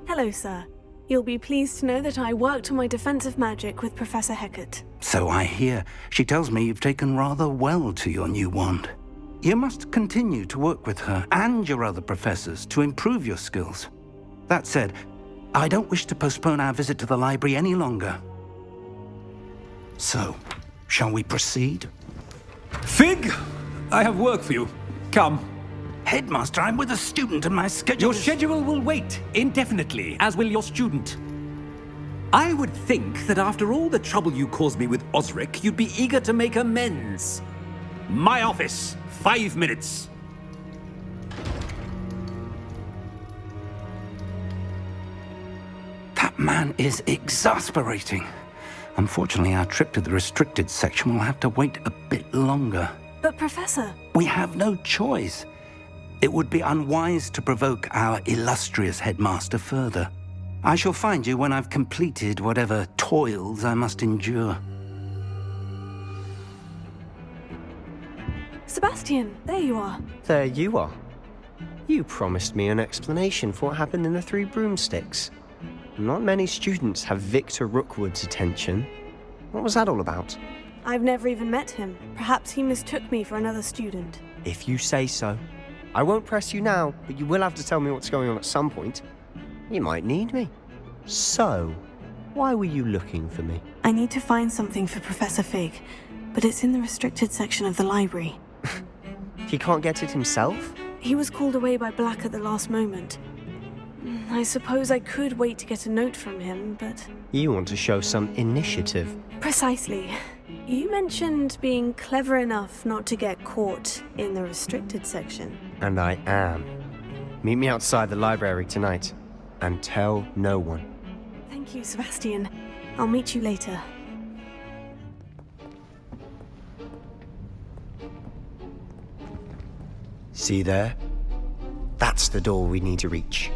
Hello, sir. You'll be pleased to know that I worked on my defensive magic with Professor Hecat. So I hear. She tells me you've taken rather well to your new wand. You must continue to work with her and your other professors to improve your skills. That said, I don't wish to postpone our visit to the library any longer. So, shall we proceed? Fig, I have work for you. Come. Headmaster, I'm with a student and my schedule Your schedule will wait indefinitely, as will your student. I would think that after all the trouble you caused me with Osric, you'd be eager to make amends. My office, 5 minutes. That man is exasperating. Unfortunately, our trip to the restricted section will have to wait a bit longer. But, Professor... We have no choice. It would be unwise to provoke our illustrious headmaster further. I shall find you when I've completed whatever toils I must endure. Sebastian, there you are. There you are. You promised me an explanation for what happened in the Three Broomsticks. Not many students have Victor Rookwood's attention. What was that all about? I've never even met him. Perhaps he mistook me for another student. If you say so. I won't press you now, but you will have to tell me what's going on at some point. You might need me. So, why were you looking for me? I need to find something for Professor Fig, but it's in the restricted section of the library. He can't get it himself? He was called away by Black at the last moment. I suppose I could wait to get a note from him, but... You want to show some initiative. Precisely. You mentioned being clever enough not to get caught in the restricted section. And I am. Meet me outside the library tonight, and tell no one. Thank you, Sebastian. I'll meet you later. See there? That's the door we need to reach.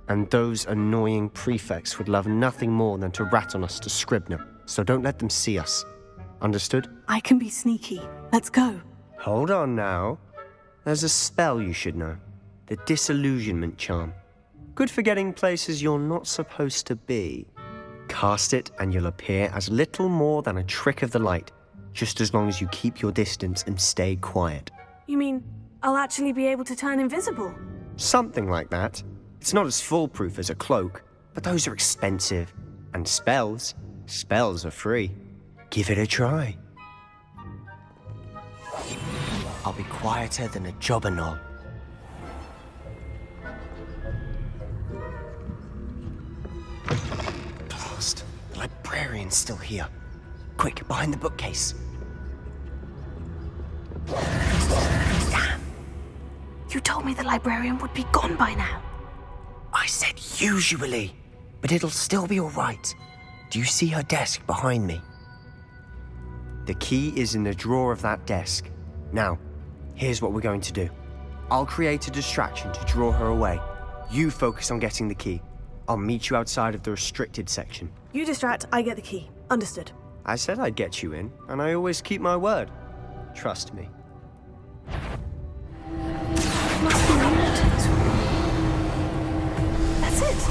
And those annoying prefects would love nothing more than to rat on us to Scribner, so don't let them see us. Understood? I can be sneaky. Let's go. Hold on now. There's a spell you should know. The Disillusionment Charm. Good for getting places you're not supposed to be. Cast it and you'll appear as little more than a trick of the light, just as long as you keep your distance and stay quiet. You mean I'll actually be able to turn invisible? Something like that. It's not as foolproof as a cloak, but those are expensive. And spells are free. Give it a try. I'll be quieter than a jobberknoll. Blast. The librarian's still here. Quick, behind the bookcase. Damn. You told me the librarian would be gone by now. I said usually, but it'll still be all right. Do you see her desk behind me? The key is in the drawer of that desk. Now, here's what we're going to do. I'll create a distraction to draw her away. You focus on getting the key. I'll meet you outside of the restricted section. You distract, I get the key. Understood. I said I'd get you in, and I always keep my word. Trust me. Must be important. That's it.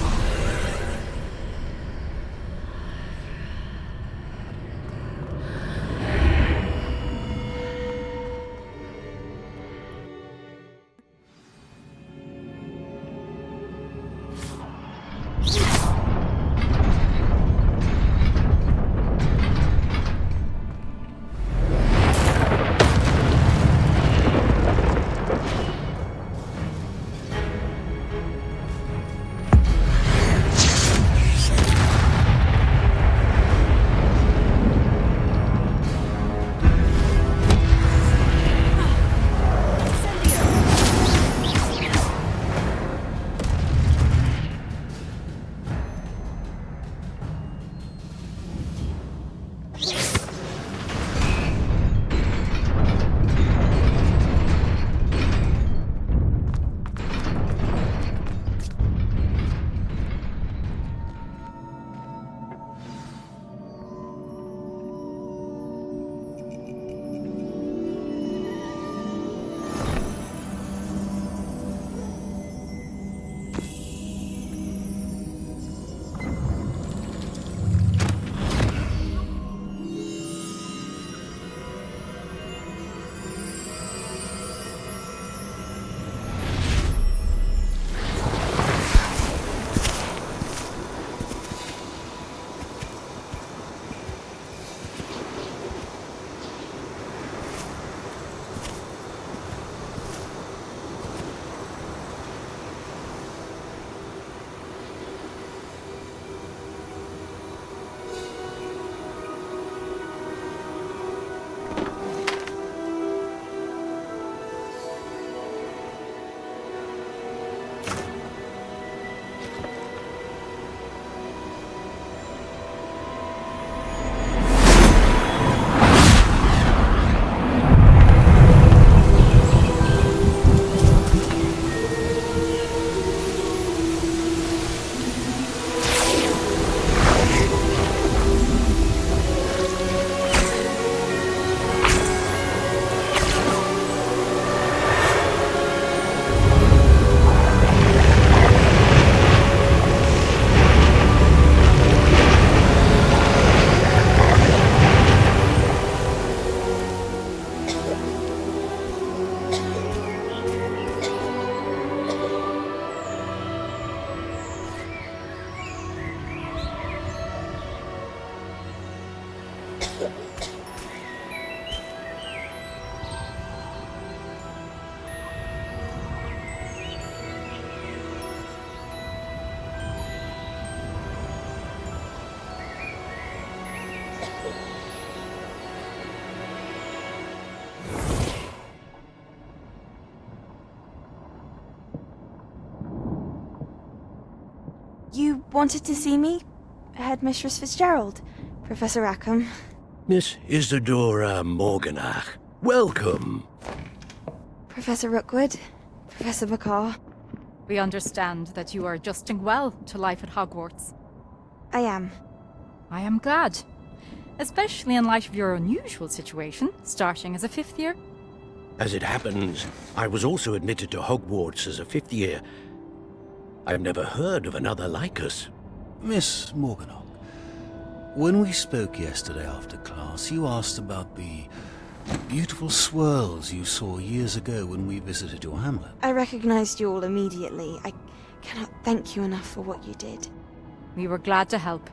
You wanted to see me? Headmistress Fitzgerald? Professor Rackham? Miss Isadora Morganach, welcome. Professor Rookwood? Professor McCaw? We understand that you are adjusting well to life at Hogwarts. I am. I am glad. Especially in light of your unusual situation, starting as a 5th year. As it happens, I was also admitted to Hogwarts as a 5th year. I've never heard of another like us. Miss Morganach, when we spoke yesterday after class, you asked about the beautiful swirls you saw years ago when we visited your hamlet. I recognized you all immediately. I cannot thank you enough for what you did. We were glad to help.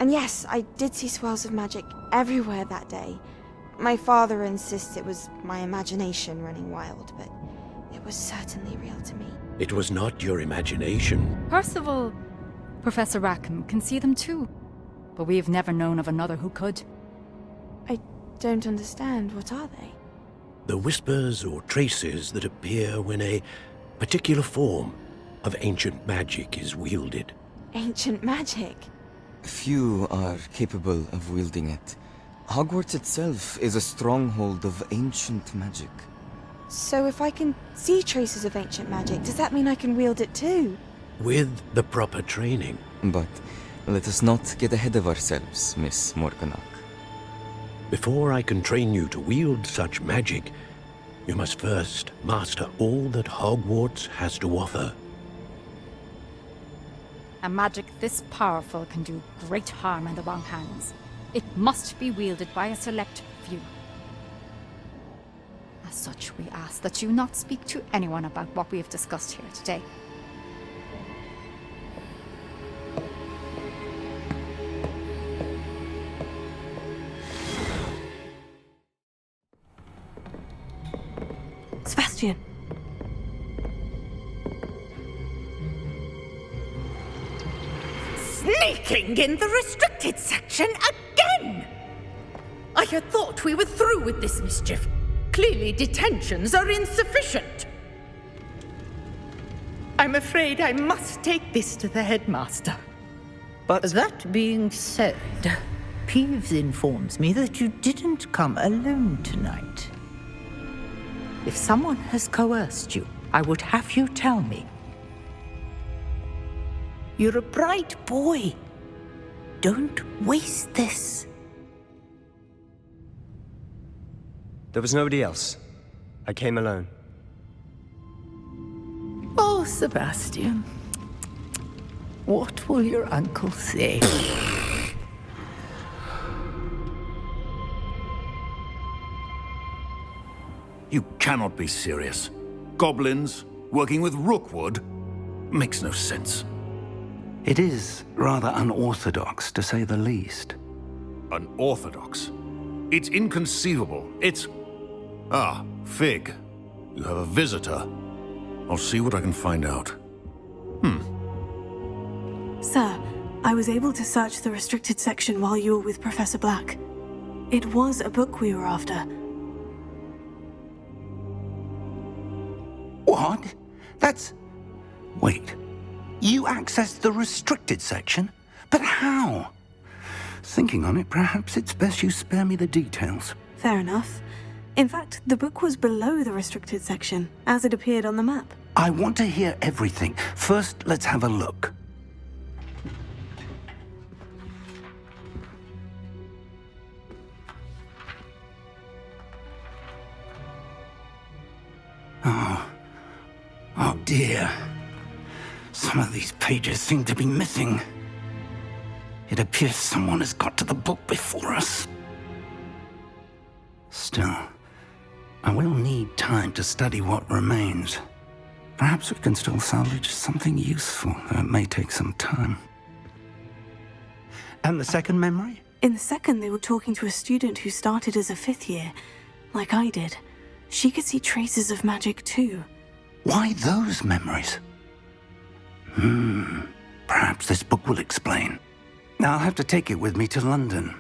And yes, I did see swirls of magic everywhere that day. My father insists it was my imagination running wild, but it was certainly real to me. It was not your imagination. Percival, Professor Rackham can see them too. But we've never known of another who could. I don't understand. What are they? The whispers or traces that appear when a particular form of ancient magic is wielded. Ancient magic? Few are capable of wielding it. Hogwarts itself is a stronghold of ancient magic. So if I can see traces of ancient magic, does that mean I can wield it too? With the proper training. But let us not get ahead of ourselves, Miss Morganach. Before I can train you to wield such magic, you must first master all that Hogwarts has to offer. A magic this powerful can do great harm in the wrong hands. It must be wielded by a select few. As such, we ask that you not speak to anyone about what we have discussed here today. Sebastian. Sneaking in the restricted section again! I had thought we were through with this mischief. Clearly detentions are insufficient. I'm afraid I must take this to the headmaster. But that being said, Peeves informs me that you didn't come alone tonight. If someone has coerced you, I would have you tell me. You're a bright boy. Don't waste this. There was nobody else. I came alone. Oh, Sebastian. What will your uncle say? You cannot be serious. Goblins working with Rookwood? Makes no sense. It is rather unorthodox, to say the least. Unorthodox? It's inconceivable. It's... Ah, Fig. You have a visitor. I'll see what I can find out. Sir, I was able to search the restricted section while you were with Professor Black. It was a book we were after. What? That's... Wait. You accessed the restricted section? But how? Thinking on it, perhaps it's best you spare me the details. Fair enough. In fact, the book was below the restricted section, as it appeared on the map. I want to hear everything. First, let's have a look. Oh dear. Some of these pages seem to be missing. It appears someone has got to the book before us. Still, I will need time to study what remains. Perhaps we can still salvage something useful, though it may take some time. And the second memory? In the second, they were talking to a student who started as a 5th year, like I did. She could see traces of magic too. Why those memories? Perhaps this book will explain. I'll have to take it with me to London.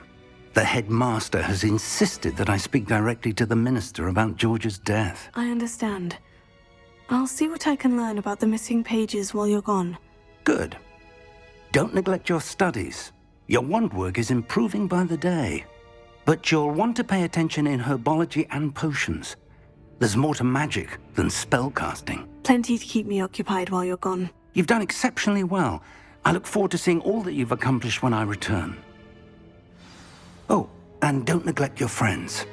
The headmaster has insisted that I speak directly to the minister about George's death. I understand. I'll see what I can learn about the missing pages while you're gone. Good. Don't neglect your studies. Your wand work is improving by the day. But you'll want to pay attention in herbology and potions. There's more to magic than spellcasting. Plenty to keep me occupied while you're gone. You've done exceptionally well. I look forward to seeing all that you've accomplished when I return. Oh, and don't neglect your friends.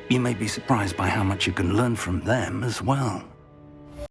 You may be surprised by how much you can learn from them as well.